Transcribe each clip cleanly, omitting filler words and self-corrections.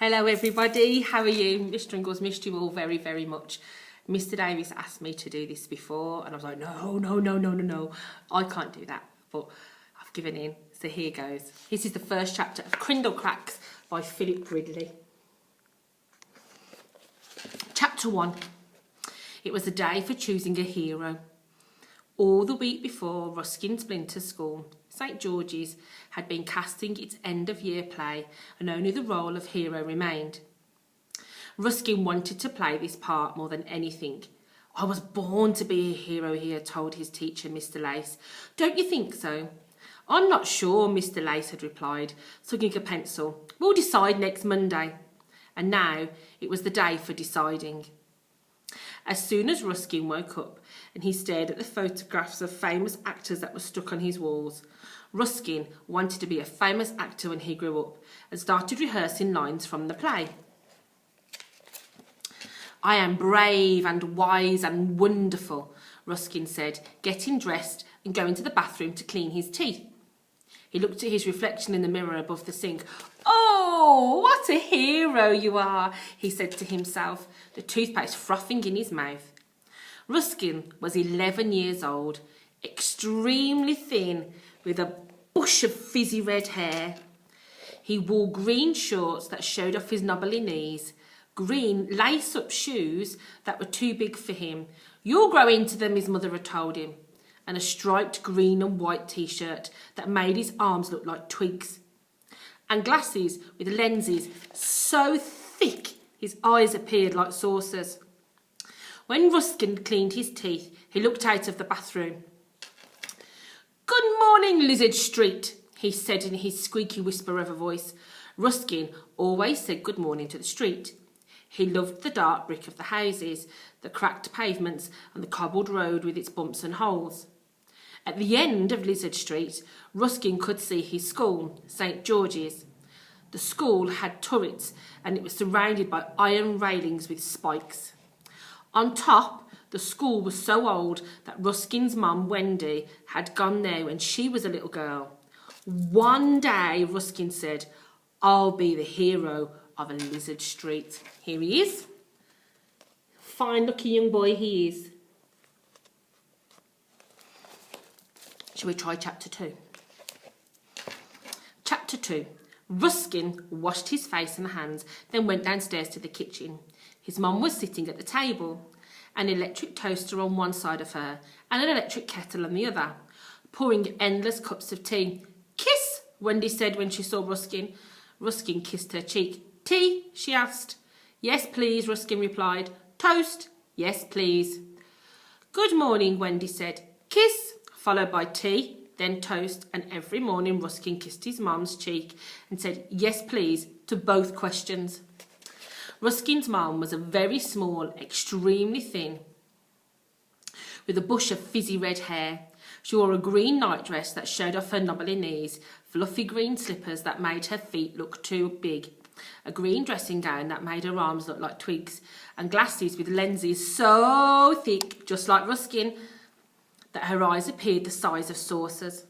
Hello everybody, how are you? Miss Stringles missed you all very, very much. Mr. Davis asked me to do this before and I was like, no, I can't do that, but I've given in, so here goes. This is the first chapter of Krindklrax by Philip Ridley. Chapter 1. It was a day for choosing a hero. All the week before, Ruskin Splinter School, St George's, had been casting its end-of-year play and only the role of hero remained. Ruskin wanted to play this part more than anything. "I was born to be a hero," he had told his teacher, Mr Lace. "Don't you think so?" "I'm not sure," Mr Lace had replied, sucking a pencil. "We'll decide next Monday." And now it was the day for deciding. As soon as Ruskin woke up and he stared at the photographs of famous actors that were stuck on his walls, Ruskin wanted to be a famous actor when he grew up and started rehearsing lines from the play. "I am brave and wise and wonderful," Ruskin said, getting dressed and going to the bathroom to clean his teeth. He looked at his reflection in the mirror above the sink. "Oh, what a hero you are," he said to himself, the toothpaste frothing in his mouth. Ruskin was 11 years old, extremely thin, with a bush of fizzy red hair. He wore green shorts that showed off his knobbly knees, green lace-up shoes that were too big for him. "You'll grow into them," his mother had told him, and a striped green and white t-shirt that made his arms look like twigs, and glasses with lenses so thick his eyes appeared like saucers. When Ruskin cleaned his teeth, he looked out of the bathroom. "Good morning, Lizard Street," he said in his squeaky whisper of a voice. Ruskin always said good morning to the street. He loved the dark brick of the houses, the cracked pavements and the cobbled road with its bumps and holes. At the end of Lizard Street, Ruskin could see his school, St George's. The school had turrets and it was surrounded by iron railings with spikes. On top, the school was so old that Ruskin's mum, Wendy, had gone there when she was a little girl. "One day," Ruskin said, "I'll be the hero of a Lizard Street." Here he is. Fine looking young boy he is. Shall we try chapter 2? Chapter 2. Ruskin washed his face and hands, then went downstairs to the kitchen. His mum was sitting at the table, an electric toaster on one side of her and an electric kettle on the other, pouring endless cups of tea. "Kiss," Wendy said when she saw Ruskin. Ruskin kissed her cheek. "Tea?" she asked. "Yes, please," Ruskin replied. "Toast?" "Yes, please." "Good morning," Wendy said. Kiss, followed by tea, then toast, and every morning Ruskin kissed his mum's cheek and said "yes, please" to both questions. Ruskin's mum was a very small, extremely thin, with a bush of fizzy red hair. She wore a green nightdress that showed off her knobbly knees, fluffy green slippers that made her feet look too big, a green dressing gown that made her arms look like twigs, and glasses with lenses so thick, just like Ruskin, that her eyes appeared the size of saucers.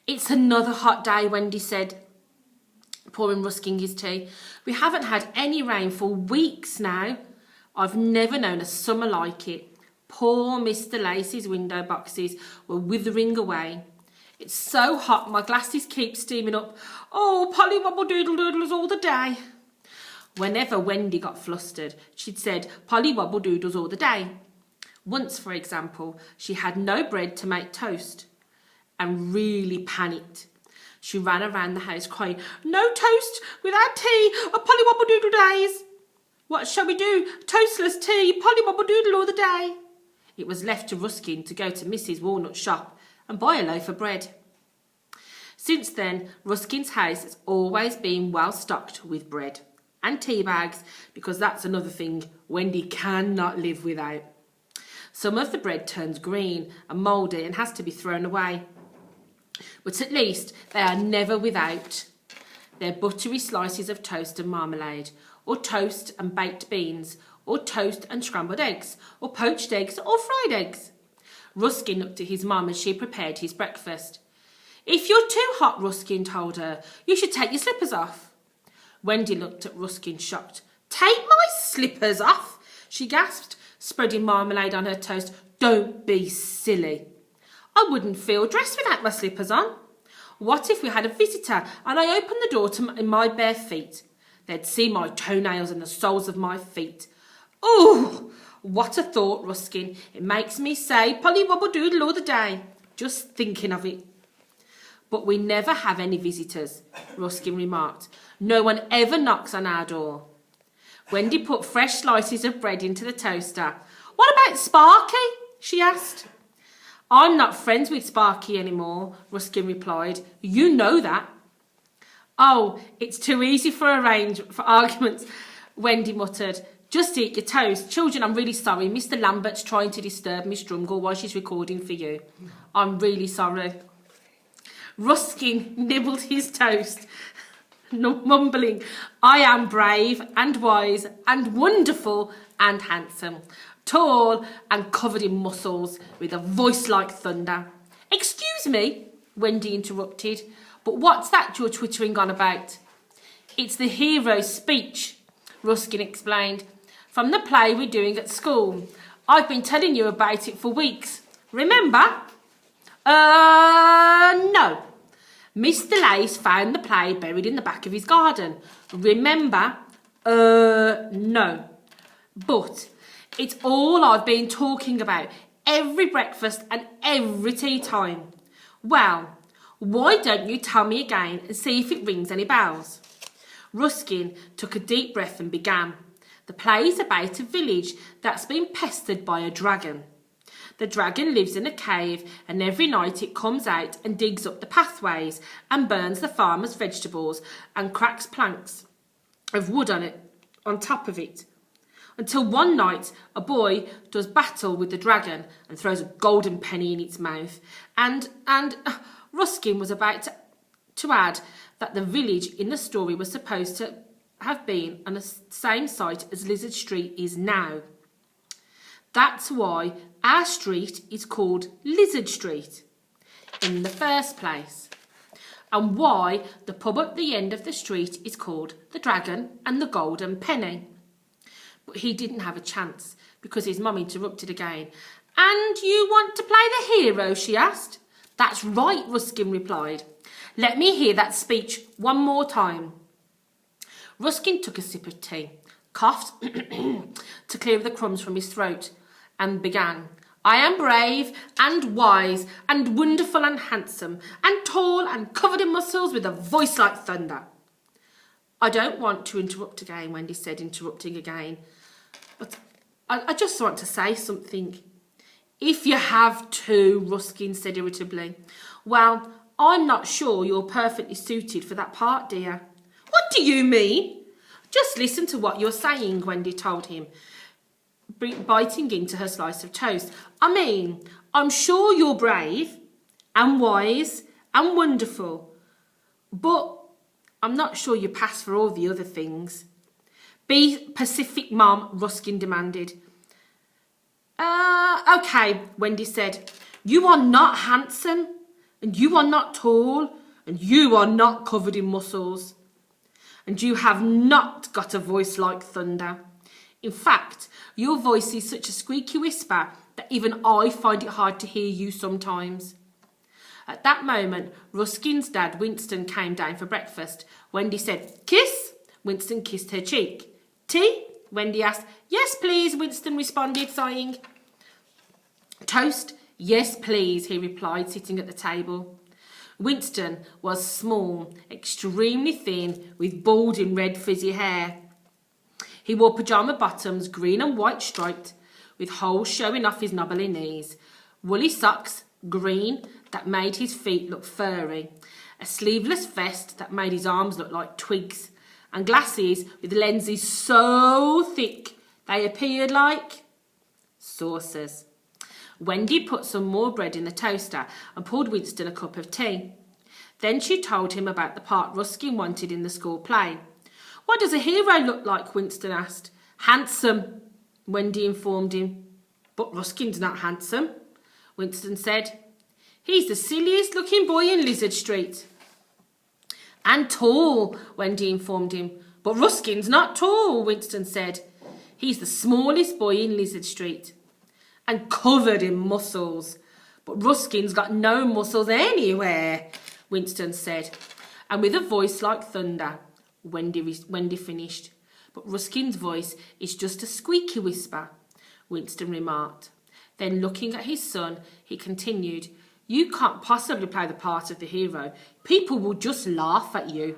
"It's another hot day," Wendy said, pouring Ruskin his tea. "We haven't had any rain for weeks now. I've never known a summer like it." Poor Mr Lace's window boxes were withering away. "It's so hot my glasses keep steaming up. Oh, Polly Wobble Doodle Doodles all the day." Whenever Wendy got flustered, she'd said "Polly Wobble Doodles all the day." Once, for example, she had no bread to make toast and really panicked. She ran around the house crying, "No toast without tea, a Polly Wobble Doodle days. What shall we do? Toastless tea, Polly Wobble Doodle all the day." It was left to Ruskin to go to Mrs Walnut's shop and buy a loaf of bread. Since then, Ruskin's house has always been well stocked with bread and tea bags, because that's another thing Wendy cannot live without. Some of the bread turns green and mouldy and has to be thrown away. But at least they are never without their buttery slices of toast and marmalade, or toast and baked beans, or toast and scrambled eggs, or poached eggs, or fried eggs. Ruskin looked at his mum as she prepared his breakfast. "If you're too hot," Ruskin told her, "you should take your slippers off." Wendy looked at Ruskin shocked. Take my slippers off, she gasped, spreading marmalade on her toast. Don't be silly. I wouldn't feel dressed without my slippers on. What if we had a visitor and I opened the door in my bare feet? They'd see my toenails and the soles of my feet. Oh, what a thought, Ruskin. It makes me say Polly Wobble Doodle all the day, just thinking of it. But we never have any visitors, Ruskin remarked. No one ever knocks on our door. Wendy put fresh slices of bread into the toaster. What about Sparky? She asked. I'm not friends with Sparky anymore, Ruskin replied. You know that. Oh, it's too easy for arguments, Wendy muttered. Just eat your toast. Children, I'm really sorry. Mr. Lambert's trying to disturb Miss Drumgle while she's recording for you. I'm really sorry. Ruskin nibbled his toast, mumbling, I am brave and wise and wonderful and handsome, tall and covered in muscles, with a voice like thunder. Excuse me, Wendy interrupted, but what's that you're twittering on about? It's the hero's speech, Ruskin explained, from the play we're doing at school. I've been telling you about it for weeks. Remember? No. Mr. Lace found the play buried in the back of his garden. Remember? No. But it's all I've been talking about every breakfast and every tea time. Well, why don't you tell me again and see if it rings any bells? Ruskin took a deep breath and began. The play is about a village that's been pestered by a dragon. The dragon lives in a cave, and every night it comes out and digs up the pathways and burns the farmer's vegetables and cracks planks of wood on top of it. Until one night a boy does battle with the dragon and throws a golden penny in its mouth. And Ruskin was about to add that the village in the story was supposed to have been on the same site as Lizard Street is now. That's why our street is called Lizard Street in the first place, and why the pub at the end of the street is called the Dragon and the Golden Penny. But he didn't have a chance because his mum interrupted again. And you want to play the hero, she asked. That's right, Ruskin replied. Let me hear that speech one more time. Ruskin took a sip of tea, coughed to clear the crumbs from his throat, and began. I am brave and wise and wonderful and handsome and tall and covered in muscles with a voice like thunder. I don't want to interrupt again, Wendy said, interrupting again. But I just want to say something. If you have to, Ruskin said irritably. Well, I'm not sure you're perfectly suited for that part, dear. What do you mean? Just listen to what you're saying, Wendy told him, biting into her slice of toast. I mean, I'm sure you're brave and wise and wonderful, but I'm not sure you pass for all the other things. Be Pacific, Mum, Ruskin demanded. Okay, Wendy said. You are not handsome, and you are not tall, and you are not covered in muscles, and you have not got a voice like thunder. In fact, your voice is such a squeaky whisper that even I find it hard to hear you sometimes. At that moment, Ruskin's dad, Winston, came down for breakfast. Wendy said, Kiss? Winston kissed her cheek. Tea? Wendy asked. Yes, please, Winston responded, sighing. Toast? Yes, please, he replied, sitting at the table. Winston was small, extremely thin, with balding red frizzy hair. He wore pyjama bottoms, green and white striped, with holes showing off his knobbly knees, woolly socks, green, that made his feet look furry, a sleeveless vest that made his arms look like twigs, and glasses with lenses so thick they appeared like saucers. Wendy put some more bread in the toaster and poured Winston a cup of tea. Then she told him about the part Ruskin wanted in the school play. What does a hero look like? Winston asked. Handsome, Wendy informed him. But Ruskin's not handsome, Winston said. He's the silliest looking boy in Lizard Street. And tall, Wendy informed him. But Ruskin's not tall, Winston said. He's the smallest boy in Lizard Street. And covered in muscles. But Ruskin's got no muscles anywhere, Winston said. And with a voice like thunder, Wendy finished. But Ruskin's voice is just a squeaky whisper, Winston remarked. Then looking at his son, he continued, You can't possibly play the part of the hero. People will just laugh at you.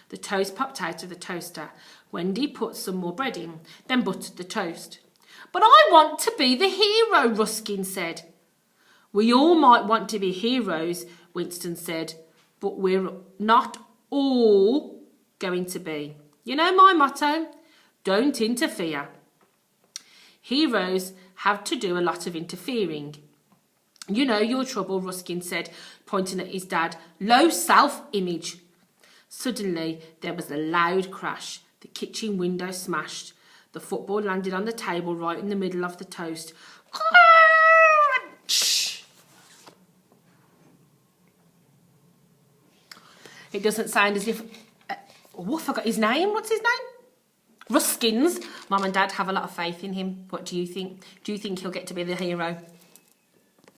The toast popped out of the toaster. Wendy put some more bread in, then buttered the toast. But I want to be the hero, Ruskin said. We all might want to be heroes, Winston said, but we're not all going to be. You know my motto? Don't interfere. Heroes have to do a lot of interfering. You know your trouble, Ruskin said, pointing at his dad. Low self-image. Suddenly, there was a loud crash. The kitchen window smashed. The football landed on the table right in the middle of the toast. It doesn't sound as if... I forgot his name. What's his name? Ruskin's. Mum and Dad have a lot of faith in him. What do you think? Do you think he'll get to be the hero?